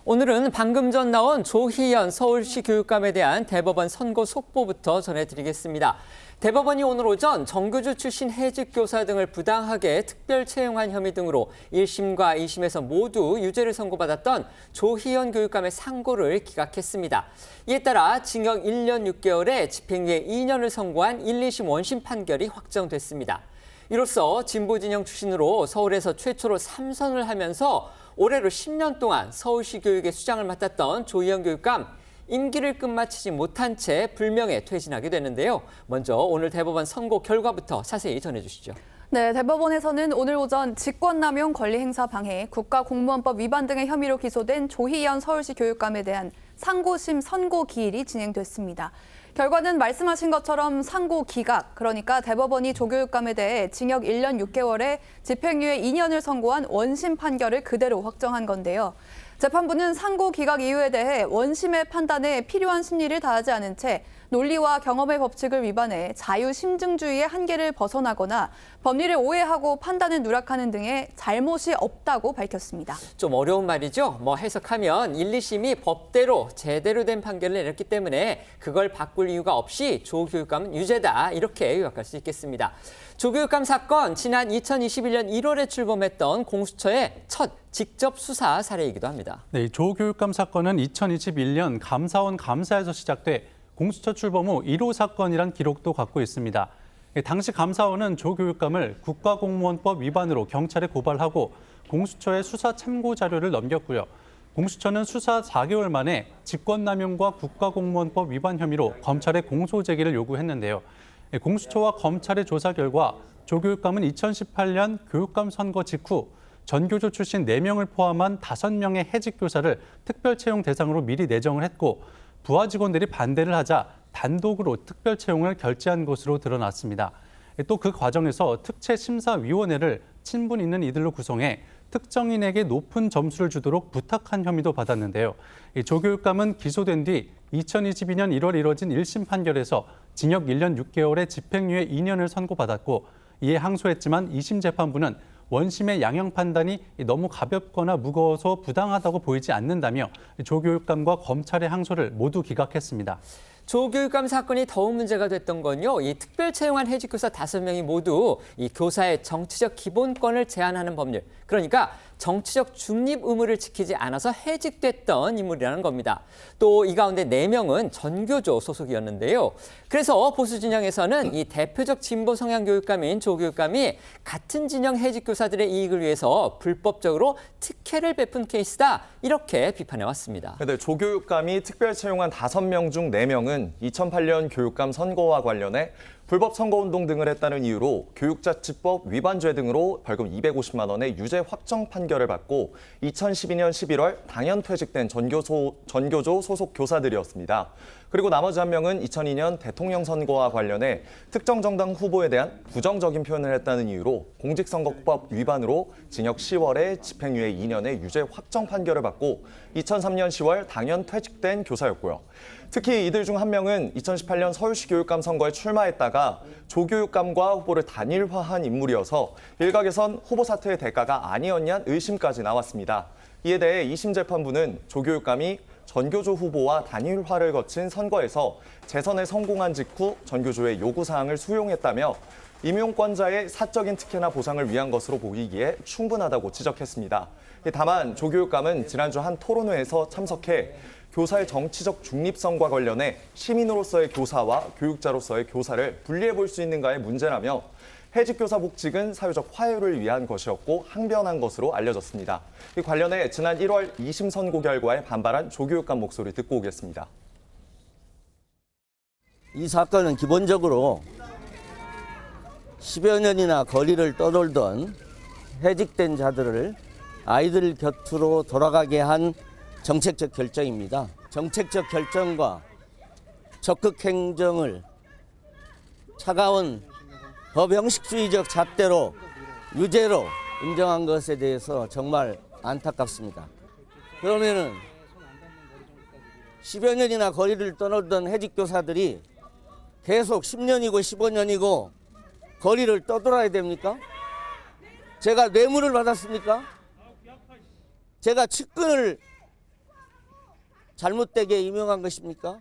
오늘은 방금 전 나온 조희연 서울시 교육감에 대한 대법원 선고 속보부터 전해드리겠습니다. 대법원이 오늘 오전 정교조 출신 해직 교사 등을 부당하게 특별 채용한 혐의 등으로 1심과 2심에서 모두 유죄를 선고받았던 조희연 교육감의 상고를 기각했습니다. 이에 따라 징역 1년 6개월에 집행유예 2년을 선고한 1, 2심 원심 판결이 확정됐습니다. 이로써 진보 진영 출신으로 서울에서 최초로 3선을 하면서 올해로 10년 동안 서울시 교육의 수장을 맡았던 조희연 교육감, 임기를 끝마치지 못한 채 불명예 퇴진하게 되는데요. 먼저 오늘 대법원 선고 결과부터 자세히 전해주시죠. 네, 대법원에서는 오늘 오전 직권남용 권리행사 방해, 국가공무원법 위반 등의 혐의로 기소된 조희연 서울시 교육감에 대한 상고심 선고 기일이 진행됐습니다. 결과는 말씀하신 것처럼 상고 기각, 그러니까 대법원이 조 교육감에 대해 징역 1년 6개월에 집행유예 2년을 선고한 원심 판결을 그대로 확정한 건데요. 재판부는 상고 기각 이유에 대해 원심의 판단에 필요한 심리를 다하지 않은 채 논리와 경험의 법칙을 위반해 자유심증주의의 한계를 벗어나거나 법리를 오해하고 판단을 누락하는 등의 잘못이 없다고 밝혔습니다. 좀 어려운 말이죠. 해석하면 1, 2심이 법대로 제대로 된 판결을 내렸기 때문에 그걸 바꿀 이유가 없이 조 교육감은 유죄다, 이렇게 요약할 수 있겠습니다. 조 교육감 사건, 지난 2021년 1월에 출범했던 공수처의 첫 직접 수사 사례이기도 합니다. 네, 조 교육감 사건은 2021년 감사원 감사에서 시작돼 공수처 출범 후 1호 사건이란 기록도 갖고 있습니다. 당시 감사원은 조 교육감을 국가공무원법 위반으로 경찰에 고발하고 공수처에 수사 참고 자료를 넘겼고요. 공수처는 수사 4개월 만에 직권남용과 국가공무원법 위반 혐의로 검찰에 공소 제기를 요구했는데요. 공수처와 검찰의 조사 결과 조 교육감은 2018년 교육감 선거 직후 전교조 출신 4명을 포함한 5명의 해직 교사를 특별 채용 대상으로 미리 내정을 했고 부하 직원들이 반대를 하자 단독으로 특별 채용을 결재한 것으로 드러났습니다. 또 그 과정에서 특채심사위원회를 친분 있는 이들로 구성해 특정인에게 높은 점수를 주도록 부탁한 혐의도 받았는데요. 조 교육감은 기소된 뒤 2022년 1월 이뤄진 1심 판결에서 징역 1년 6개월에 집행유예 2년을 선고받았고 이에 항소했지만 2심 재판부는 원심의 양형 판단이 너무 가볍거나 무거워서 부당하다고 보이지 않는다며 조 교육감과 검찰의 항소를 모두 기각했습니다. 조 교육감 사건이 더욱 문제가 됐던 건요, 이 특별 채용한 해직 교사 5명이 모두 이 교사의 정치적 기본권을 제한하는 법률, 그러니까 정치적 중립 의무를 지키지 않아서 해직됐던 인물이라는 겁니다. 또 이 가운데 4명은 전교조 소속이었는데요. 그래서 보수 진영에서는 이 대표적 진보 성향 교육감인 조 교육감이 같은 진영 해직 교사들의 이익을 위해서 불법적으로 특혜를 베푼 케이스다, 이렇게 비판해 왔습니다. 네, 조 교육감이 특별 채용한 5명 중 4명은 2008년 교육감 선거와 관련해 불법 선거운동 등을 했다는 이유로 교육자치법 위반죄 등으로 벌금 250만 원의 유죄 확정 판결을 받고 2012년 11월 당연 퇴직된 전교조 소속 교사들이었습니다. 그리고 나머지 1명은 2002년 대통령 선거와 관련해 특정 정당 후보에 대한 부정적인 표현을 했다는 이유로 공직선거법 위반으로 징역 10월에 집행유예 2년의 유죄 확정 판결을 받고 2003년 10월 당연 퇴직된 교사였고요. 특히 이들 중 1명은 2018년 서울시 교육감 선거에 출마했다가 조 교육감과 후보를 단일화한 인물이어서 일각에선 후보 사퇴의 대가가 아니었냐는 의심까지 나왔습니다. 이에 대해 2심 재판부는 조 교육감이 전교조 후보와 단일화를 거친 선거에서 재선에 성공한 직후 전교조의 요구사항을 수용했다며 임용권자의 사적인 특혜나 보상을 위한 것으로 보이기에 충분하다고 지적했습니다. 다만 조 교육감은 지난주 한 토론회에서 참석해 교사의 정치적 중립성과 관련해 시민으로서의 교사와 교육자로서의 교사를 분리해 볼 수 있는가의 문제라며 해직 교사 복직은 사회적 화해를 위한 것이었고 항변한 것으로 알려졌습니다. 이 관련해 지난 1월 2심 선고 결과에 반발한 조 교육감 목소리 듣고 오겠습니다. 이 사건은 기본적으로 10여 년이나 거리를 떠돌던 해직된 자들을 아이들 곁으로 돌아가게 한 정책적 결정입니다. 정책적 결정과 적극 행정을 차가운 법형식주의적 잣대로 유죄로 인정한 것에 대해서 정말 안타깝습니다. 그러면은 10여 년이나 거리를 떠돌던 해직교사들이 계속 10년이고 15년이고 거리를 떠돌아야 됩니까? 제가 뇌물을 받았습니까? 제가 측근을 잘못되게 임용한 것입니까?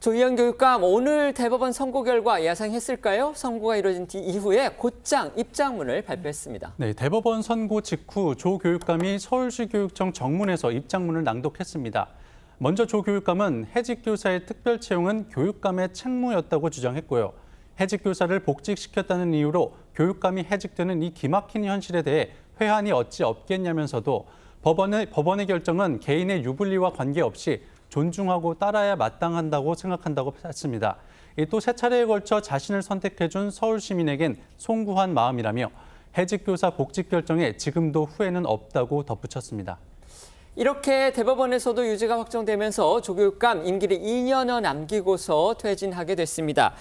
조희연 교육감, 오늘 대법원 선고 결과 예상했을까요? 선고가 이뤄진 이후에 곧장 입장문을 발표했습니다. 네, 대법원 선고 직후 조 교육감이 서울시 교육청 정문에서 입장문을 낭독했습니다. 먼저 조 교육감은 해직 교사의 특별 채용은 교육감의 책무였다고 주장했고요. 해직 교사를 복직시켰다는 이유로 교육감이 해직되는 이 기막힌 현실에 대해 회한이 어찌 없겠냐면서도 법원의 결정은 개인의 유불리와 관계없이 존중하고 따라야 마땅한다고 생각한다고 했습니다. 또 세 차례에 걸쳐 자신을 선택해준 서울 시민에겐 송구한 마음이라며 해직 교사 복직 결정에 지금도 후회는 없다고 덧붙였습니다. 이렇게 대법원에서도 유죄가 확정되면서 조 교육감 임기를 2년여 남기고서 퇴진하게 됐습니다.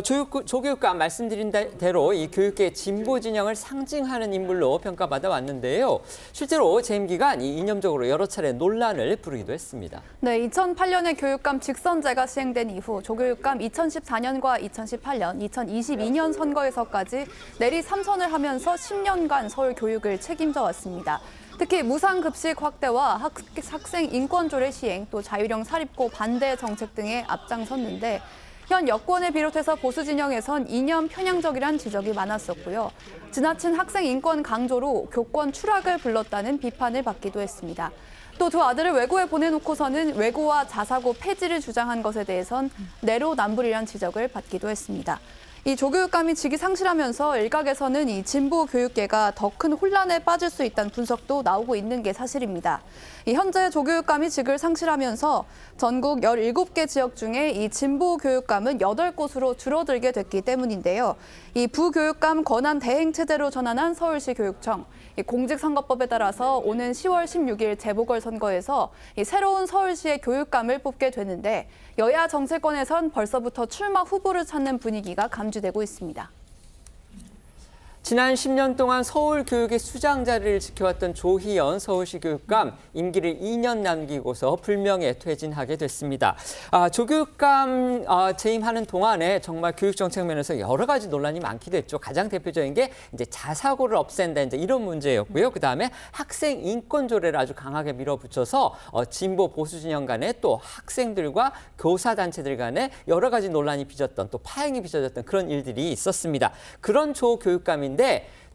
조 교육감 말씀드린 대로 이 교육계의 진보 진영을 상징하는 인물로 평가받아 왔는데요. 실제로 재임 기간 이념적으로 여러 차례 논란을 부르기도 했습니다. 네, 2008년에 교육감 직선제가 시행된 이후 조 교육감 2014년과 2018년, 2022년 선거에서까지 내리 3선을 하면서 10년간 서울 교육을 책임져 왔습니다. 특히 무상급식 확대와 학생 인권조례 시행, 또 자율형 사립고 반대 정책 등에 앞장섰는데 현 여권을 비롯해서 보수 진영에선 이념 편향적이란 지적이 많았었고요. 지나친 학생 인권 강조로 교권 추락을 불렀다는 비판을 받기도 했습니다. 또 두 아들을 외고에 보내놓고서는 외고와 자사고 폐지를 주장한 것에 대해선 내로남불이란 지적을 받기도 했습니다. 이 조 교육감이 직위 상실하면서 일각에서는 이 진보 교육계가 더 큰 혼란에 빠질 수 있다는 분석도 나오고 있는 게 사실입니다. 현재 조 교육감이 직을 상실하면서 전국 17개 지역 중에 이 진보 교육감은 8곳으로 줄어들게 됐기 때문인데요. 이 부교육감 권한 대행 체제로 전환한 서울시 교육청, 공직선거법에 따라서 오는 10월 16일 재보궐선거에서 새로운 서울시의 교육감을 뽑게 되는데 여야 정치권에선 벌써부터 출마 후보를 찾는 분위기가 감지되고 있습니다. 지난 10년 동안 서울 교육의 수장 자리를 지켜왔던 조희연 서울시 교육감 임기를 2년 남기고서 불명예 퇴진하게 됐습니다. 조 교육감 재임하는 동안에 정말 교육 정책 면에서 여러 가지 논란이 많기도 했죠. 가장 대표적인 게 이제 자사고를 없앤다 이제 이런 문제였고요. 그다음에 학생 인권 조례를 아주 강하게 밀어붙여서 진보 보수 진영 간에 또 학생들과 교사 단체들 간에 여러 가지 논란이 빚었던 또 파행이 빚어졌던 그런 일들이 있었습니다. 그런 조 교육감인데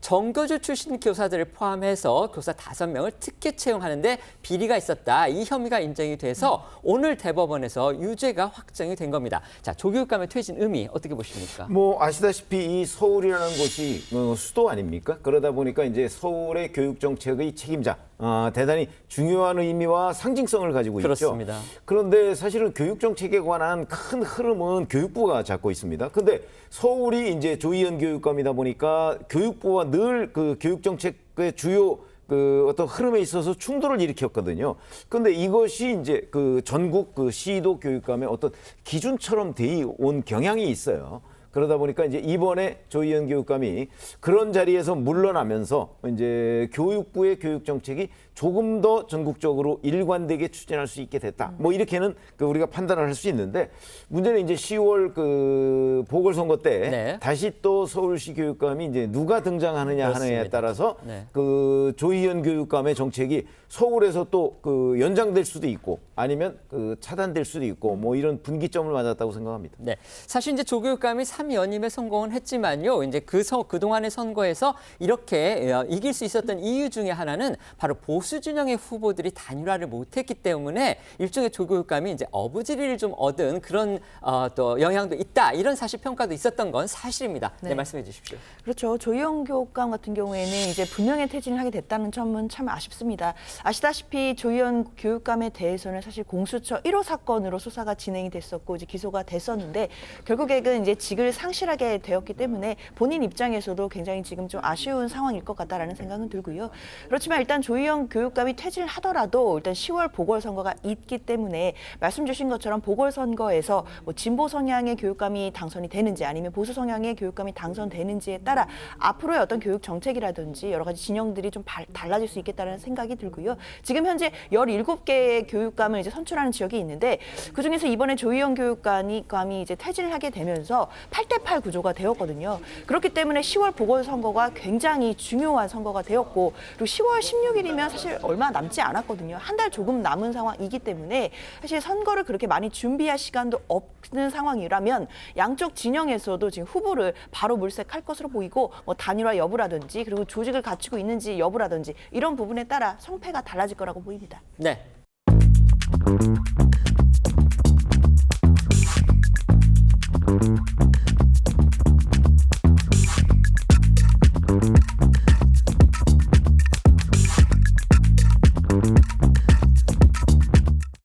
정교조 출신 교사들을 포함해서 교사 5명을 특혜 채용하는데 비리가 있었다. 이 혐의가 인정이 돼서 오늘 대법원에서 유죄가 확정이 된 겁니다. 자, 조 교육감의 퇴진 의미 어떻게 보십니까? 아시다시피 이 서울이라는 곳이 수도 아닙니까? 그러다 보니까 이제 서울의 교육 정책의 책임자, 대단히 중요한 의미와 상징성을 가지고 그렇습니다. 있죠. 그런데 사실은 교육 정책에 관한 큰 흐름은 교육부가 잡고 있습니다. 근데 서울이 이제 조희연 교육감이다 보니까 교육부와 늘 그 교육 정책의 주요 어떤 흐름에 있어서 충돌을 일으켰거든요. 근데 이것이 이제 전국 시도 교육감의 어떤 기준처럼 돼 온 경향이 있어요. 그러다 보니까 이제 이번에 조희연 교육감이 그런 자리에서 물러나면서 이제 교육부의 교육 정책이 조금 더 전국적으로 일관되게 추진할 수 있게 됐다. 이렇게는 우리가 판단을 할 수 있는데 문제는 이제 10월 보궐선거 때 네. 다시 또 서울시 교육감이 이제 누가 등장하느냐 그렇습니다. 하느냐에 따라서 네. 조희연 교육감의 정책이 서울에서 또 연장될 수도 있고 아니면 차단될 수도 있고 이런 분기점을 맞았다고 생각합니다. 네, 사실 이제 조 교육감이 3연임에 성공은 했지만요. 이제 그동안의 선거에서 이렇게 이길 수 있었던 이유 중에 하나는 바로 보수 진영의 후보들이 단일화를 못했기 때문에 일종의 조 교육감이 이제 어부지리를 좀 얻은 그런 또 영향도 있다. 이런 사실 평가도 있었던 건 사실입니다. 네, 말씀해 주십시오. 그렇죠. 조희연 교육감 같은 경우에는 이제 불명예 퇴진을 하게 됐다는 점은 참 아쉽습니다. 아시다시피 조희연 교육감에 대해서는 사실 공수처 1호 사건으로 수사가 진행이 됐었고 이제 기소가 됐었는데 결국에는 이제 직을 상실하게 되었기 때문에 본인 입장에서도 굉장히 지금 좀 아쉬운 상황일 것 같다라는 생각은 들고요. 그렇지만 일단 조희연 교육감이 퇴진을 하더라도 일단 10월 보궐선거가 있기 때문에 말씀 주신 것처럼 보궐선거에서 진보 성향의 교육감이 당선이 되는지 아니면 보수 성향의 교육감이 당선되는지에 따라 앞으로의 어떤 교육 정책이라든지 여러 가지 진영들이 좀 달라질 수 있겠다는 생각이 들고요. 지금 현재 17개의 교육감을 이제 선출하는 지역이 있는데 그중에서 이번에 조희연 교육감이 이제 퇴진을 하게 되면서 8대8 구조가 되었거든요. 그렇기 때문에 10월 보궐선거가 굉장히 중요한 선거가 되었고 그리고 10월 16일이면 사실 얼마 남지 않았거든요. 한 달 조금 남은 상황이기 때문에 사실 선거를 그렇게 많이 준비할 시간도 없는 상황이라면 양쪽 진영에서도 지금 후보를 바로 물색할 것으로 보이고 뭐 단일화 여부라든지 그리고 조직을 갖추고 있는지 여부라든지 이런 부분에 따라 성패가 달라질 거라고 보입니다. 네.